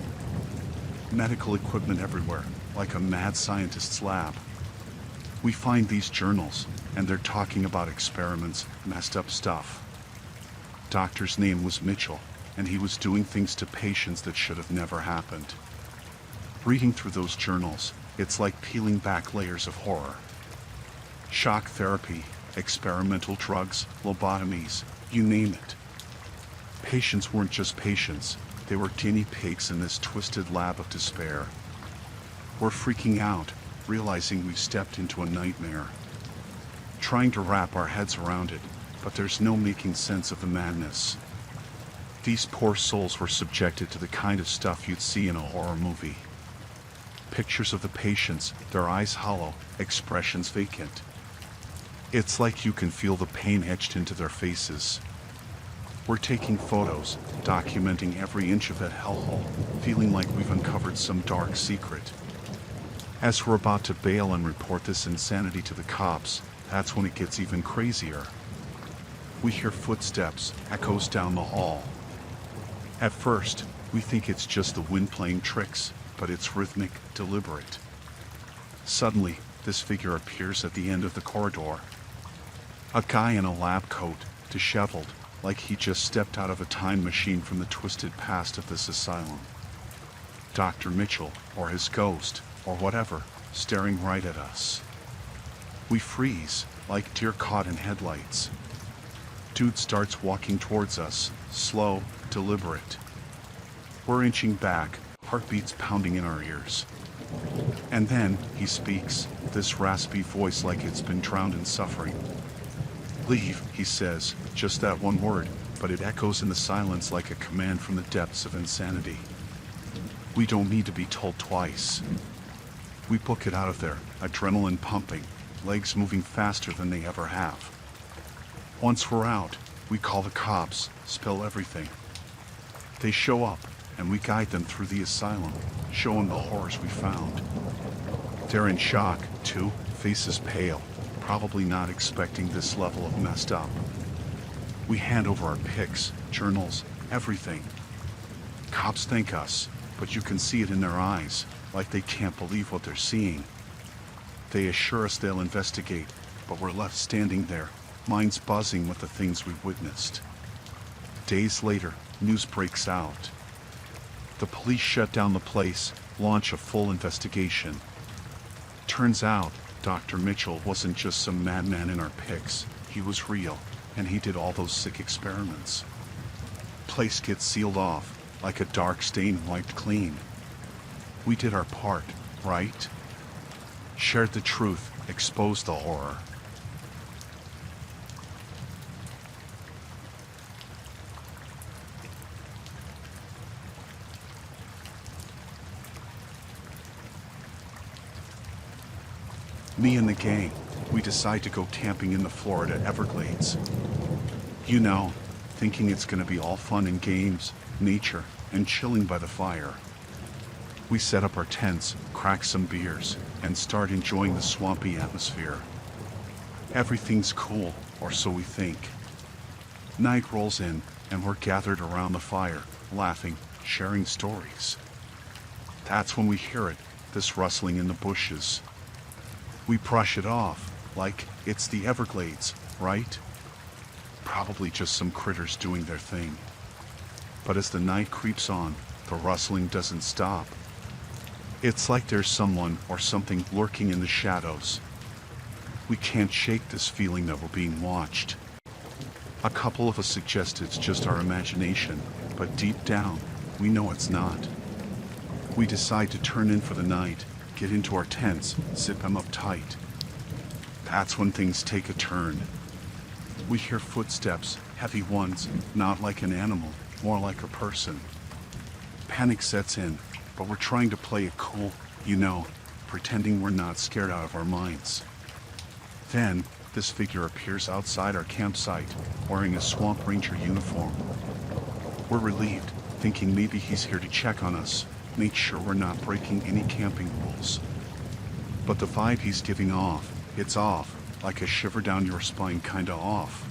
Medical equipment everywhere, like a mad scientist's lab. We find these journals, and they're talking about experiments, messed up stuff. Doctor's name was Mitchell, and he was doing things to patients that should have never happened. Reading through those journals, it's like peeling back layers of horror. Shock therapy, experimental drugs, lobotomies, you name it. Patients weren't just patients, they were guinea pigs in this twisted lab of despair. We're freaking out, realizing we've stepped into a nightmare. Trying to wrap our heads around it, but there's no making sense of the madness. These poor souls were subjected to the kind of stuff you'd see in a horror movie. Pictures of the patients, their eyes hollow, expressions vacant. It's like you can feel the pain etched into their faces. We're taking photos, documenting every inch of that hellhole, feeling like we've uncovered some dark secret. As we're about to bail and report this insanity to the cops, that's when it gets even crazier. We hear footsteps, echoes down the hall. At first, we think it's just the wind playing tricks, but it's rhythmic, deliberate. Suddenly, this figure appears at the end of the corridor. A guy in a lab coat, disheveled, like he just stepped out of a time machine from the twisted past of this asylum. Dr. Mitchell, or his ghost, or whatever, staring right at us. We freeze, like deer caught in headlights. Dude starts walking towards us, slow, deliberate. We're inching back, heartbeats pounding in our ears. And then, he speaks, this raspy voice like it's been drowned in suffering. Leave, he says, just that one word, but it echoes in the silence like a command from the depths of insanity. We don't need to be told twice. We book it out of there, adrenaline pumping, legs moving faster than they ever have. Once we're out, we call the cops, spill everything. They show up, and we guide them through the asylum, show them the horrors we found. They're in shock, too, faces pale, probably not expecting this level of messed up. We hand over our pics, journals, everything. Cops thank us, but you can see it in their eyes, like they can't believe what they're seeing. They assure us they'll investigate, but we're left standing there, minds buzzing with the things we've witnessed. Days later, news breaks out. The police shut down the place, launch a full investigation. Turns out, Dr. Mitchell wasn't just some madman in our pics. He was real, and he did all those sick experiments. Place gets sealed off, like a dark stain wiped clean. We did our part, right? Shared the truth, exposed the horror. Me and the gang, we decide to go camping in the Florida Everglades. You know, thinking it's gonna be all fun and games, nature, and chilling by the fire. We set up our tents, crack some beers, and start enjoying the swampy atmosphere. Everything's cool, or so we think. Night rolls in, and we're gathered around the fire, laughing, sharing stories. That's when we hear it, this rustling in the bushes. We brush it off, like it's the Everglades, right? Probably just some critters doing their thing. But as the night creeps on, the rustling doesn't stop. It's like there's someone or something lurking in the shadows. We can't shake this feeling that we're being watched. A couple of us suggest it's just our imagination, but deep down, we know it's not. We decide to turn in for the night, get into our tents, zip them up tight. That's when things take a turn. We hear footsteps, heavy ones, not like an animal, more like a person. Panic sets in, but we're trying to play it cool, you know, pretending we're not scared out of our minds. Then, this figure appears outside our campsite, wearing a swamp ranger uniform. We're relieved, thinking maybe he's here to check on us, make sure we're not breaking any camping rules. But the vibe he's giving off, it's off, like a shiver down your spine kinda off.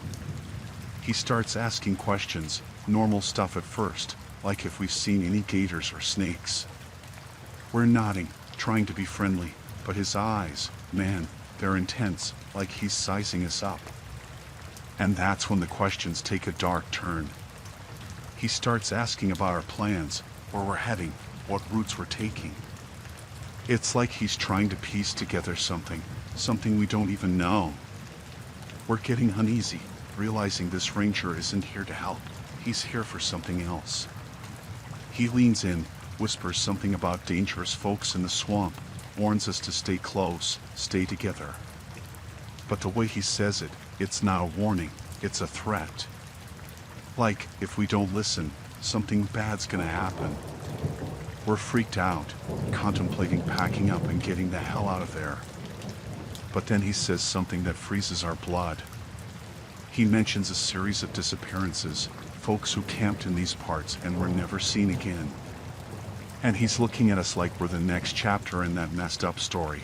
He starts asking questions, normal stuff at first, like if we've seen any gators or snakes. We're nodding, trying to be friendly, but his eyes, man, they're intense, like he's sizing us up. And that's when the questions take a dark turn. He starts asking about our plans, where we're heading, what routes we're taking. It's like he's trying to piece together something we don't even know. We're getting uneasy, realizing this ranger isn't here to help. He's here for something else. He leans in, whispers something about dangerous folks in the swamp, warns us to stay close, stay together. But the way he says it, it's not a warning, it's a threat. Like, if we don't listen, something bad's gonna happen. We're freaked out, contemplating packing up and getting the hell out of there. But then he says something that freezes our blood. He mentions a series of disappearances, folks who camped in these parts and were never seen again. And he's looking at us like we're the next chapter in that messed up story.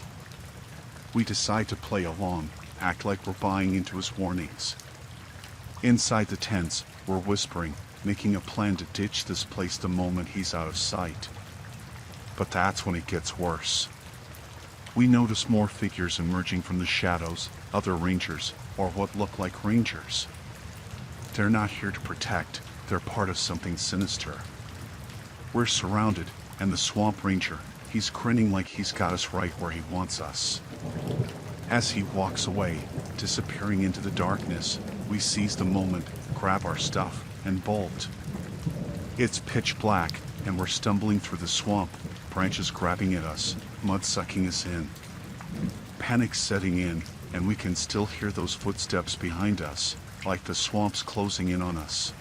We decide to play along, act like we're buying into his warnings. Inside the tents, we're whispering, making a plan to ditch this place the moment he's out of sight. But that's when it gets worse. We notice more figures emerging from the shadows, other rangers, or what look like rangers. They're not here to protect, they're part of something sinister. We're surrounded, and the swamp ranger, he's grinning like he's got us right where he wants us. As he walks away, disappearing into the darkness, we seize the moment, grab our stuff, and bolt. It's pitch black, and we're stumbling through the swamp, branches grabbing at us, mud sucking us in. Panic's setting in, and we can still hear those footsteps behind us, like the swamp's closing in on us.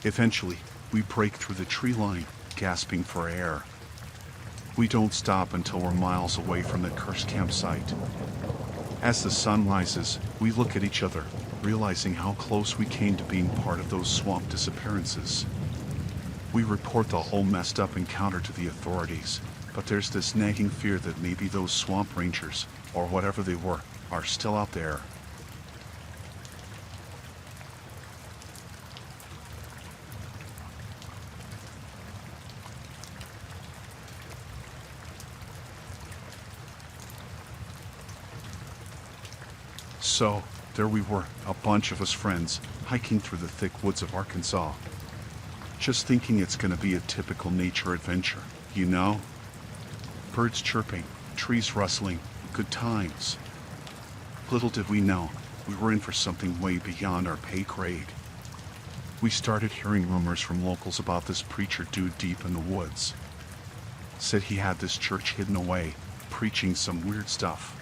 Eventually, we break through the tree line, gasping for air. We don't stop until we're miles away from the cursed campsite. As the sun rises, we look at each other, realizing how close we came to being part of those swamp disappearances. We report the whole messed up encounter to the authorities, but there's this nagging fear that maybe those swamp rangers, or whatever they were, are still out there. So, there we were, a bunch of us friends, hiking through the thick woods of Arkansas. Just thinking it's gonna be a typical nature adventure, you know? Birds chirping, trees rustling, good times. Little did we know, we were in for something way beyond our pay grade. We started hearing rumors from locals about this preacher dude deep in the woods. Said he had this church hidden away, preaching some weird stuff.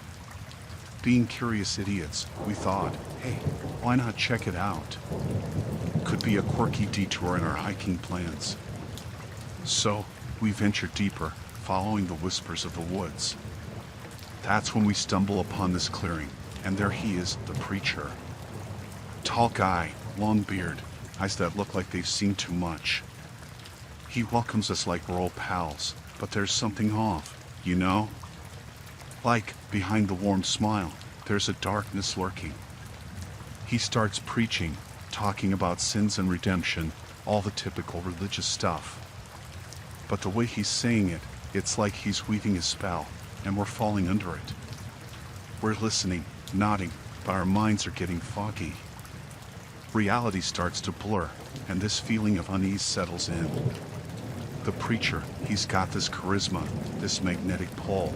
Being curious idiots, we thought, hey, why not check it out? Could be a quirky detour in our hiking plans. So, we ventured deeper, following the whispers of the woods. That's when we stumble upon this clearing, and there he is, the preacher. Tall guy, long beard, eyes that look like they've seen too much. He welcomes us like we're old pals, but there's something off, you know? Like, behind the warm smile, there's a darkness lurking. He starts preaching, talking about sins and redemption, all the typical religious stuff. But the way he's saying it, it's like he's weaving a spell, and we're falling under it. We're listening, nodding, but our minds are getting foggy. Reality starts to blur, and this feeling of unease settles in. The preacher, he's got this charisma, this magnetic pull.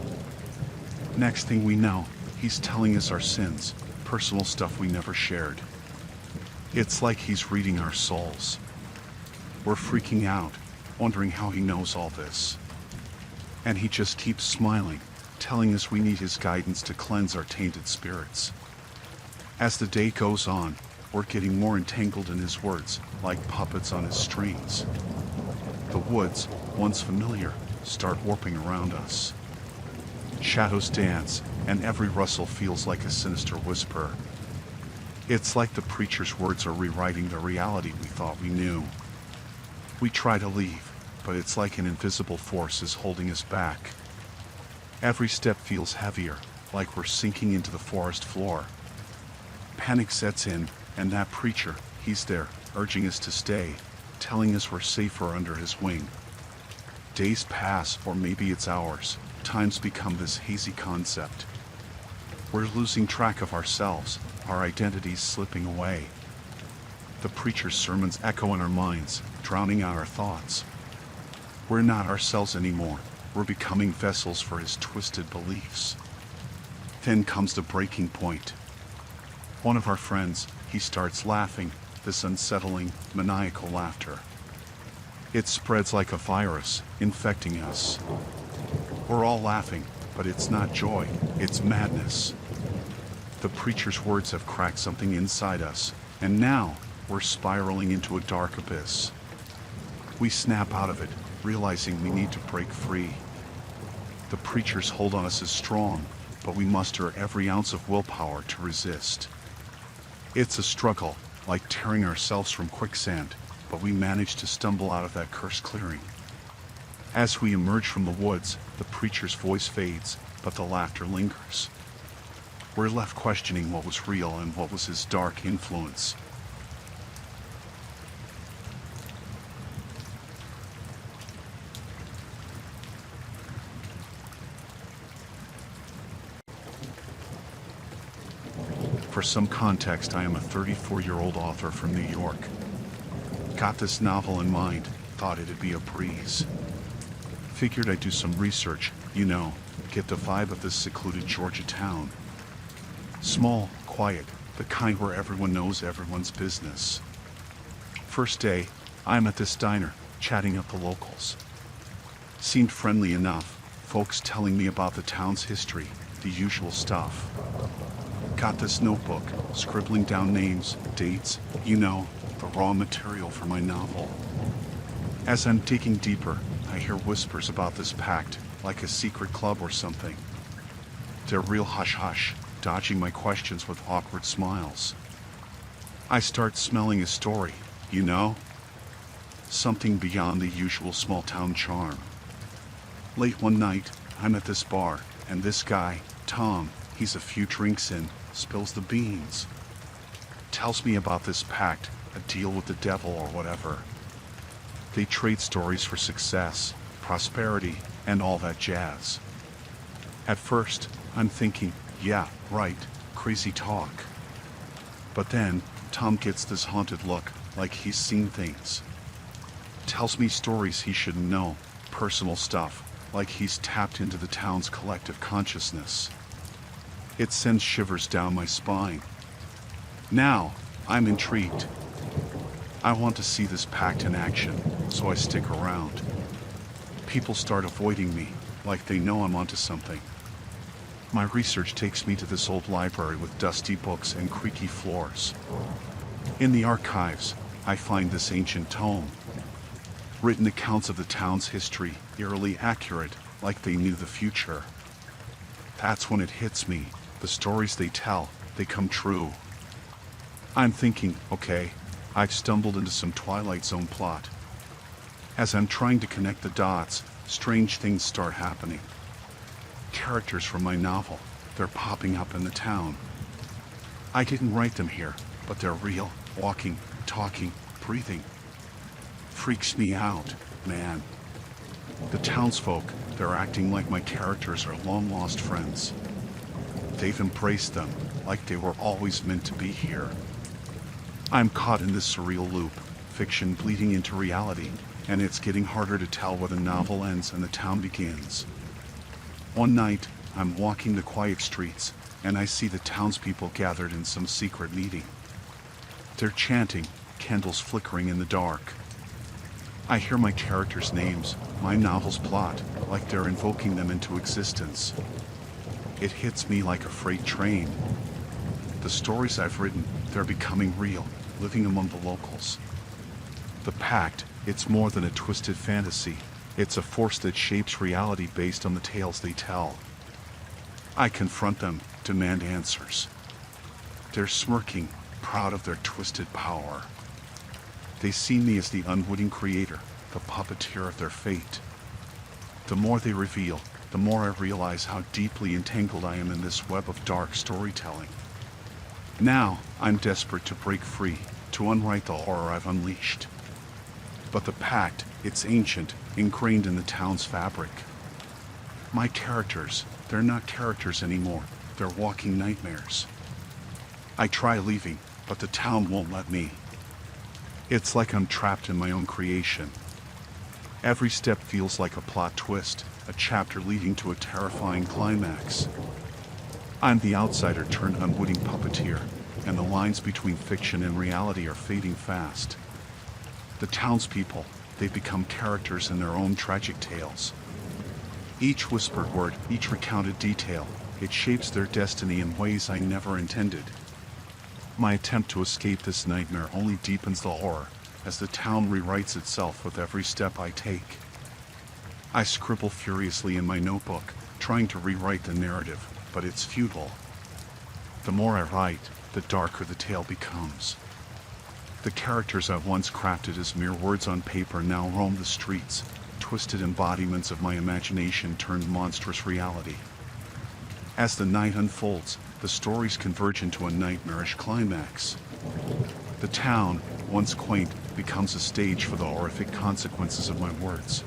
Next thing we know, he's telling us our sins, personal stuff we never shared. It's like he's reading our souls. We're freaking out, wondering how he knows all this. And he just keeps smiling, telling us we need his guidance to cleanse our tainted spirits. As the day goes on, we're getting more entangled in his words, like puppets on his strings. The woods, once familiar, start warping around us. Shadows dance, and every rustle feels like a sinister whisper. It's like the preacher's words are rewriting the reality we thought we knew. We try to leave, but it's like an invisible force is holding us back. Every step feels heavier, like we're sinking into the forest floor. Panic sets in, and that preacher, he's there, urging us to stay, telling us we're safer under his wing. Days pass, or maybe it's hours. Time's become this hazy concept. We're losing track of ourselves, our identities slipping away. The preacher's sermons echo in our minds, drowning out our thoughts. We're not ourselves anymore. We're becoming vessels for his twisted beliefs. Then comes the breaking point. One of our friends, he starts laughing, this unsettling, maniacal laughter. It spreads like a virus, infecting us. We're all laughing, but it's not joy, it's madness. The preacher's words have cracked something inside us, and now we're spiraling into a dark abyss. We snap out of it, realizing we need to break free. The preacher's hold on us is strong, but we muster every ounce of willpower to resist. It's a struggle, like tearing ourselves from quicksand, but we manage to stumble out of that cursed clearing. As we emerge from the woods, the preacher's voice fades, but the laughter lingers. We're left questioning what was real and what was his dark influence. For some context, I am a 34-year-old author from New York. Got this novel in mind, thought it'd be a breeze. Figured I'd do some research, get the vibe of this secluded Georgia town. Small, quiet, the kind where everyone knows everyone's business. First day, I'm at this diner, chatting up the locals. Seemed friendly enough, folks telling me about the town's history, the usual stuff. Got this notebook, scribbling down names, dates, the raw material for my novel. As I'm digging deeper, I hear whispers about this pact, like a secret club or something. They're real hush-hush, dodging my questions with awkward smiles. I start smelling a story, something beyond the usual small-town charm. Late one night, I'm at this bar, and this guy, Tom, he's a few drinks in, spills the beans. Tells me about this pact, a deal with the devil or whatever. They trade stories for success, prosperity, and all that jazz. At first, I'm thinking, yeah, right, crazy talk. But then, Tom gets this haunted look, like he's seen things. Tells me stories he shouldn't know, personal stuff, like he's tapped into the town's collective consciousness. It sends shivers down my spine. Now, I'm intrigued. I want to see this pact in action, so I stick around. People start avoiding me, like they know I'm onto something. My research takes me to this old library with dusty books and creaky floors. In the archives, I find this ancient tome. Written accounts of the town's history, eerily accurate, like they knew the future. That's when it hits me. The stories they tell, they come true. I'm thinking, okay, I've stumbled into some Twilight Zone plot. As I'm trying to connect the dots, strange things start happening. Characters from my novel, they're popping up in the town. I didn't write them here, but they're real, walking, talking, breathing. Freaks me out, man. The townsfolk, they're acting like my characters are long-lost friends. They've embraced them, like they were always meant to be here. I'm caught in this surreal loop, fiction bleeding into reality, and it's getting harder to tell where the novel ends and the town begins. One night, I'm walking the quiet streets, and I see the townspeople gathered in some secret meeting. They're chanting, candles flickering in the dark. I hear my characters' names, my novel's plot, like they're invoking them into existence. It hits me like a freight train. The stories I've written, they're becoming real, living among the locals. The pact, it's more than a twisted fantasy. It's a force that shapes reality based on the tales they tell. I confront them, demand answers. They're smirking, proud of their twisted power. They see me as the unwitting creator, the puppeteer of their fate. The more they reveal, the more I realize how deeply entangled I am in this web of dark storytelling. Now, I'm desperate to break free, to unwrite the horror I've unleashed. But the pact, it's ancient, ingrained in the town's fabric. My characters, they're not characters anymore, they're walking nightmares. I try leaving, but the town won't let me. It's like I'm trapped in my own creation. Every step feels like a plot twist, a chapter leading to a terrifying climax. I'm the outsider turned unwitting puppeteer, and the lines between fiction and reality are fading fast. The townspeople, they've become characters in their own tragic tales. Each whispered word, each recounted detail, it shapes their destiny in ways I never intended. My attempt to escape this nightmare only deepens the horror, as the town rewrites itself with every step I take. I scribble furiously in my notebook, trying to rewrite the narrative, but it's futile. The more I write, the darker the tale becomes. The characters I once crafted as mere words on paper now roam the streets, twisted embodiments of my imagination turned monstrous reality. As the night unfolds, the stories converge into a nightmarish climax. The town, once quaint, becomes a stage for the horrific consequences of my words.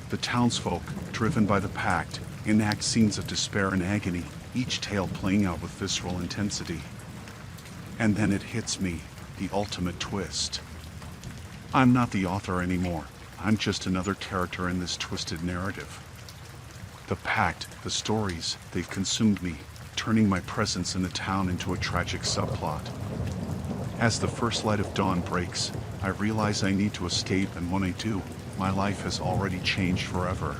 The townsfolk, driven by the pact, enact scenes of despair and agony, each tale playing out with visceral intensity. And then it hits me, the ultimate twist. I'm not the author anymore. I'm just another character in this twisted narrative. The pact, the stories, they've consumed me, turning my presence in the town into a tragic subplot. As the first light of dawn breaks, I realize I need to escape, and when I do, my life has already changed forever.